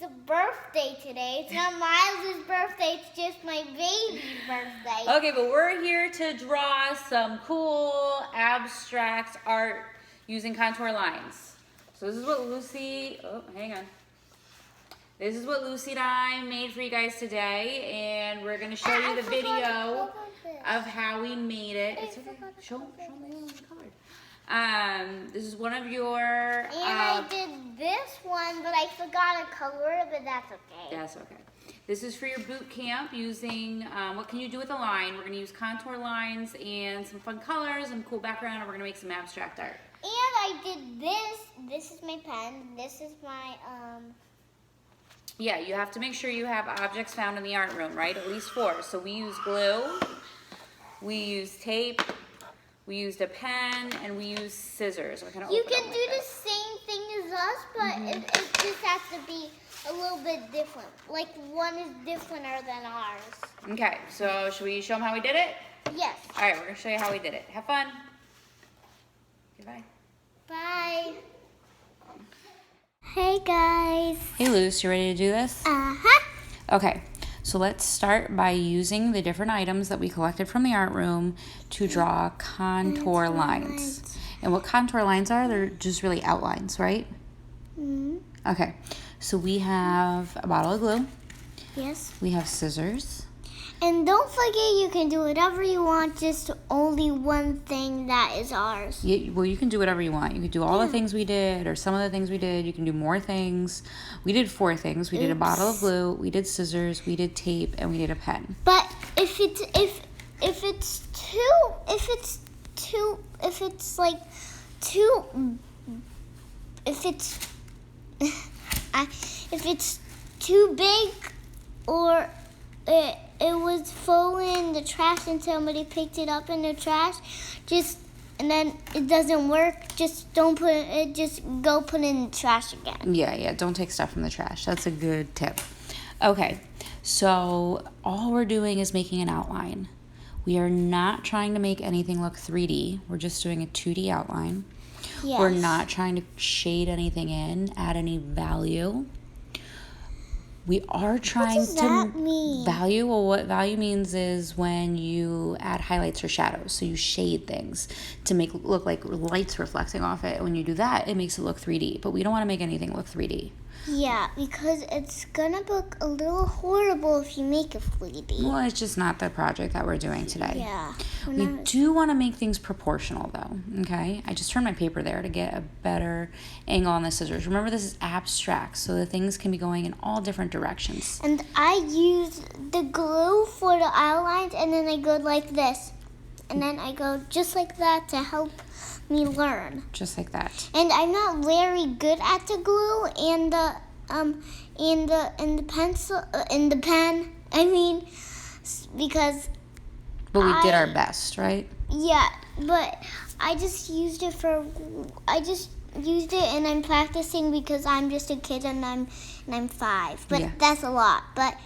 a birthday today. It's not Miles' birthday, it's just my baby's birthday. Okay, but we're here to draw some cool abstract art using contour lines. So this is what Lucy, This is what Lucy and I made for you guys today, and we're gonna show you the video of how we made it. It's okay. Show me the color. This is one of your. And I did this one, but I forgot a color, but that's okay. That's okay. This is for your boot camp using, what can you do with a line? We're gonna use contour lines and some fun colors and cool background, and we're gonna make some abstract art. And I did this. This is my pen. This is my, Yeah, you have to make sure you have objects found in the art room, right? At least 4. So we use glue, we use tape, we used a pen, and we use scissors. You can do the same thing as us, but it just has to be a little bit different. Like one is differenter than ours. Okay, so should we show them how we did it? Yes. All right, we're gonna show you how we did it. Have fun. Goodbye. Bye. Hey guys. Hey Luce, you ready to do this? Uh-huh. Okay, so let's start by using the different items that we collected from the art room to draw contour lines. And what contour lines are, they're just really outlines, right? Mm-hmm. Okay, so we have a bottle of glue. Yes. We have scissors. And don't forget you can do whatever you want, just only one thing that is ours. Well, you can do whatever you want. You can do all the things we did or some of the things we did. You can do more things. We did 4 things. We did a bottle of glue, we did scissors, we did tape, and we did a pen. But if it's too big, or it was falling in the trash and somebody picked it up in the trash, and then it doesn't work, just don't put it, just go put it in the trash again. Yeah, don't take stuff from the trash. That's a good tip. Okay, so all we're doing is making an outline. We are not trying to make anything look 3D. We're just doing a 2D outline. Yes. We're not trying to shade anything in, add any value. We are trying What does that mean? Value. Well, what value means is when you add highlights or shadows. So you shade things to make it look like lights reflecting off it. And when you do that, it makes it look 3D. But we don't want to make anything look 3D. Yeah, because it's gonna look a little horrible if you make it 3D. Well, it's just not the project that we're doing today. Yeah. We do want to make things proportional, though, okay? I just turned my paper there to get a better angle on the scissors. Remember, this is abstract, so the things can be going in all different directions. And I use the glue for the outlines, and then I go like this. And then I go just like that to help me learn. Just like that. And I'm not very good at the glue and the pencil and the pen. I mean, because. But we did our best, right? Yeah, but I just used it and I'm practicing because I'm just a kid and I'm 5. But that's a lot. But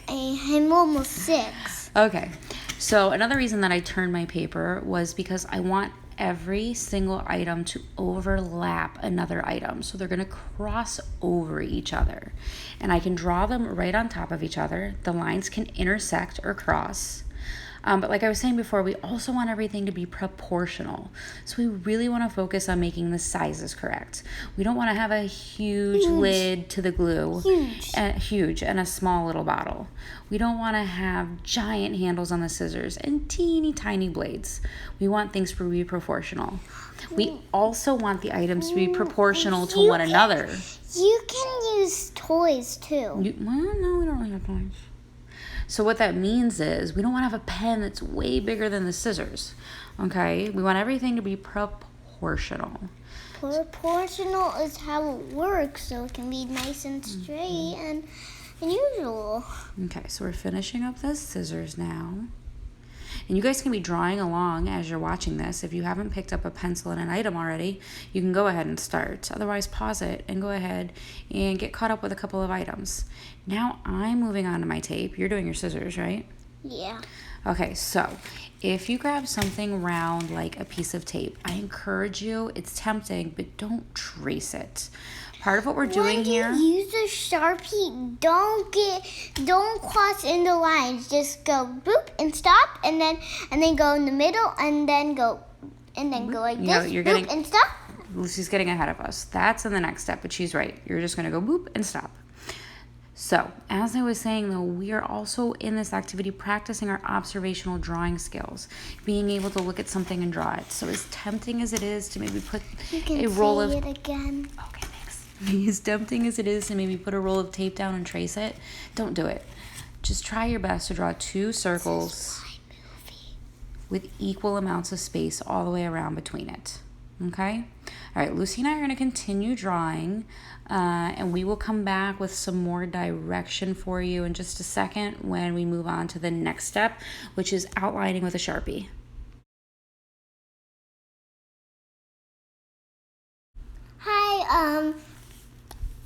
I'm almost 6. Okay. So another reason that I turned my paper was because I want every single item to overlap another item. So they're going to cross over each other. And I can draw them right on top of each other. The lines can intersect or cross. But like I was saying before, we also want everything to be proportional. So we really want to focus on making the sizes correct. We don't want to have a huge lid to the glue. Huge and a small little bottle. We don't want to have giant handles on the scissors and teeny tiny blades. We want things to be proportional. We also want the items to be proportional to one another. You can use toys too. No, we don't really have toys. So what that means is we don't want to have a pen that's way bigger than the scissors, okay? We want everything to be proportional. Proportional is how it works, so it can be nice and straight and unusual. Okay, so we're finishing up the scissors now. And you guys can be drawing along as you're watching this. If you haven't picked up a pencil and an item already, you can go ahead and start. Otherwise, pause it and go ahead and get caught up with a couple of items. Now I'm moving on to my tape. You're doing your scissors, right? Yeah. Okay, so if you grab something round like a piece of tape, I encourage you, it's tempting, but don't trace it. Part of what we're doing here. When you use a Sharpie, don't cross in the lines. Just go boop and stop, and then go in the middle, and then go like this. You're boop and stop. Lucy's getting ahead of us. That's in the next step, but she's right. You're just going to go boop and stop. So, as I was saying though, we are also in this activity practicing our observational drawing skills, being able to look at something and draw it. So, as tempting as it is to maybe put a roll of... You can see it again. Okay, thanks. As tempting as it is to maybe put a roll of tape down and trace it, don't do it. Just try your best to draw 2 circles with equal amounts of space all the way around between it. Okay? All right, Lucy and I are going to continue drawing, and we will come back with some more direction for you in just a second when we move on to the next step, which is outlining with a Sharpie. Hi,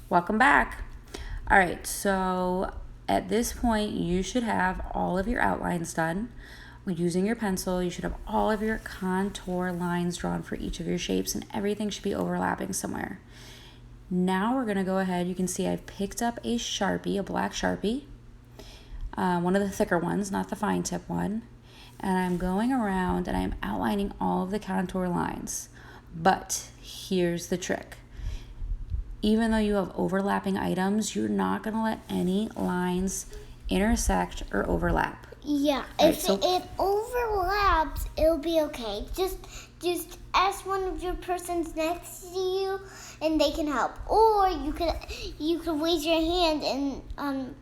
Welcome back. All right, so at this point, you should have all of your outlines done. Using your pencil, you should have all of your contour lines drawn for each of your shapes, and everything should be overlapping somewhere. Now we're going to go ahead. You can see I've picked up a Sharpie, a black Sharpie, one of the thicker ones, not the fine tip one, and I'm going around and I'm outlining all of the contour lines. But here's the trick. Even though you have overlapping items, you're not going to let any lines intersect or overlap. Yeah, if it overlaps, it'll be okay. Just ask one of your persons next to you, and they can help. Or you could raise your hand and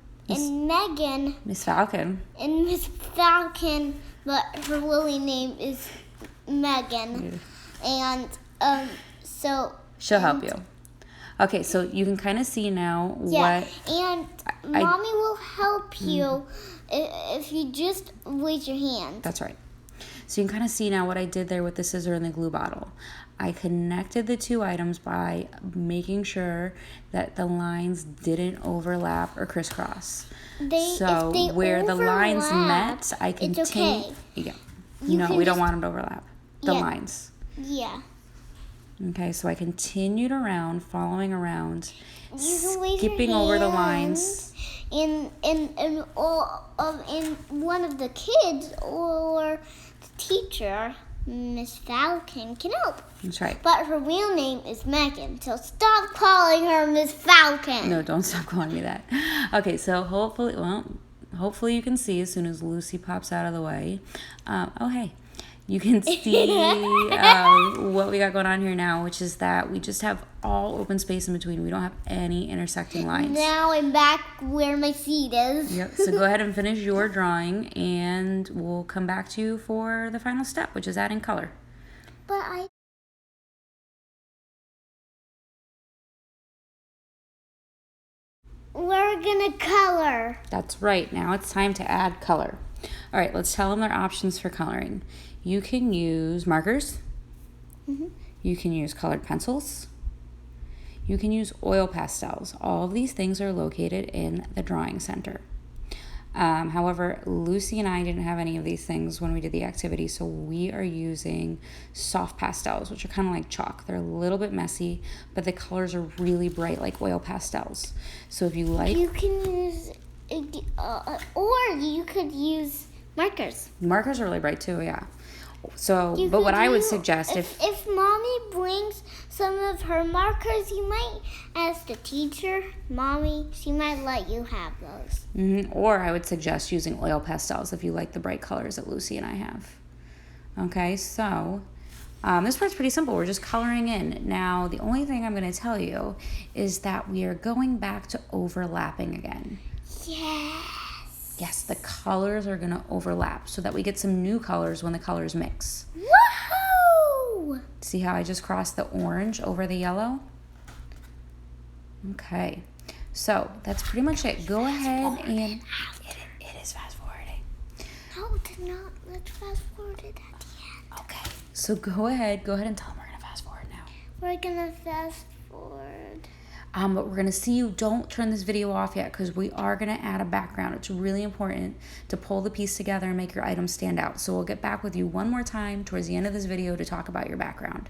Megan, Miss Falcon, and Miss Falcon, but her really name is Megan, and so she'll help you. Okay, so you can kind of see now yeah, what... and Mommy will help you if you just raise your hand. That's right. So you can kind of see now what I did there with the scissor and the glue bottle. I connected the 2 items by making sure that the lines didn't overlap or crisscross. So where the lines met, I can it's okay. Yeah. No, we don't want them to overlap. The lines. Yeah. Okay, so I continued around, following around, skipping over the lines. In one of the kids or the teacher, Miss Falcon, can help. That's right. But her real name is Megan, so stop calling her Miss Falcon. No, don't stop calling me that. Okay, so hopefully you can see as soon as Lucy pops out of the way. Oh, hey. You can see what we got going on here now, which is that we just have all open space in between. We don't have any intersecting lines. Now I'm back where my seat is. Yep. So go ahead and finish your drawing, and we'll come back to you for the final step, which is adding color. We're gonna color. That's right. Now it's time to add color. All right, let's tell them their options for coloring. You can use markers. Mm-hmm. You can use colored pencils. You can use oil pastels. All of these things are located in the drawing center. However, Lucy and I didn't have any of these things when we did the activity, so we are using soft pastels, which are kind of like chalk. They're a little bit messy, but the colors are really bright like oil pastels. So if you like... You can use... or you could use markers. Markers are really bright too, yeah. So, but what I would suggest if Mommy brings some of her markers, you might ask the teacher, Mommy, she might let you have those. Mm-hmm. Or I would suggest using oil pastels if you like the bright colors that Lucy and I have. Okay, so this part's pretty simple. We're just coloring in. Now, the only thing I'm going to tell you is that we are going back to overlapping again. Yes, the colors are going to overlap so that we get some new colors when the colors mix. Woohoo! See how I just crossed the orange over the yellow? Okay, so that's pretty much it. Go ahead and... It is fast forwarding. No, let's fast forward it at the end. Okay, so go ahead and tell them we're going to fast forward now. We're going to fast forward. But we're going to see you. Don't turn this video off yet because we are going to add a background. It's really important to pull the piece together and make your items stand out. So we'll get back with you one more time towards the end of this video to talk about your background.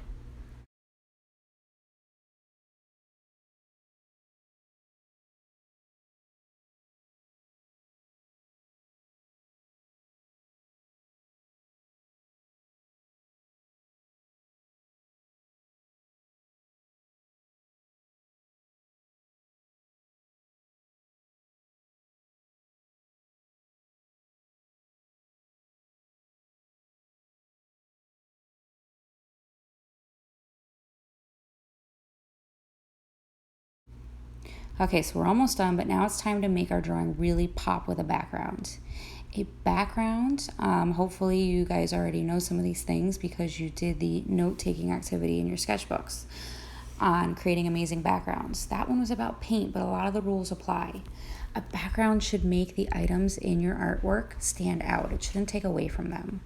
Okay, so we're almost done, but now it's time to make our drawing really pop with a background. A background, hopefully you guys already know some of these things because you did the note-taking activity in your sketchbooks on creating amazing backgrounds. That one was about paint, but a lot of the rules apply. A background should make the items in your artwork stand out. It shouldn't take away from them.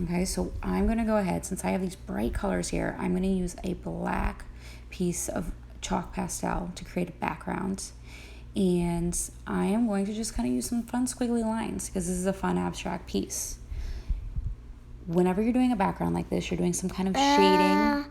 Okay, so I'm going to go ahead, since I have these bright colors here, I'm going to use a black piece of chalk pastel to create a background. And I am going to just kind of use some fun squiggly lines because this is a fun abstract piece. Whenever you're doing a background like this, you're doing some kind of shading.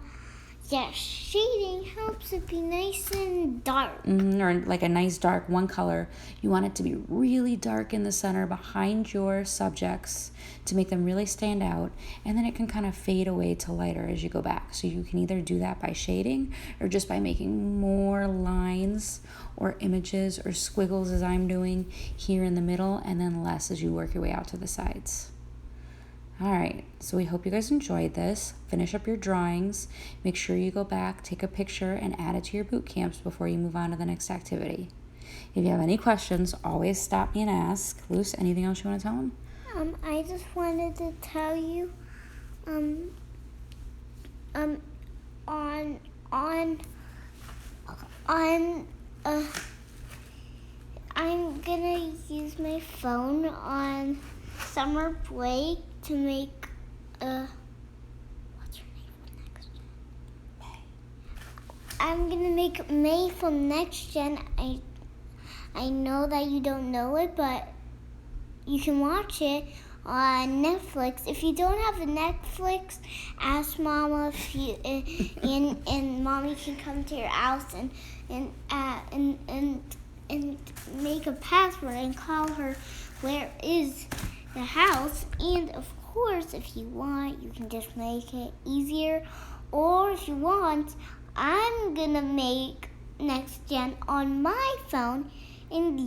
Yeah, shading helps it be nice and dark. Or like a nice dark one color. You want it to be really dark in the center behind your subjects to make them really stand out, and then it can kind of fade away to lighter as you go back. So you can either do that by shading or just by making more lines or images or squiggles as I'm doing here in the middle, and then less as you work your way out to the sides. All right, so we hope you guys enjoyed this. Finish up your drawings. Make sure you go back, take a picture, and add it to your boot camps before you move on to the next activity. If you have any questions, always stop me and ask. Luce, anything else you want to tell them? I just wanted to tell you, I'm gonna use my phone on summer break to make what's her name from Next Gen? May. I'm gonna make May from Next Gen. I know that you don't know it, but you can watch it on Netflix. If you don't have a Netflix, ask Mama if you and Mommy can come to your house and make a password and call her where is the house. And of course, if you want, you can just make it easier. Or if you want, I'm gonna make Next Gen on my phone and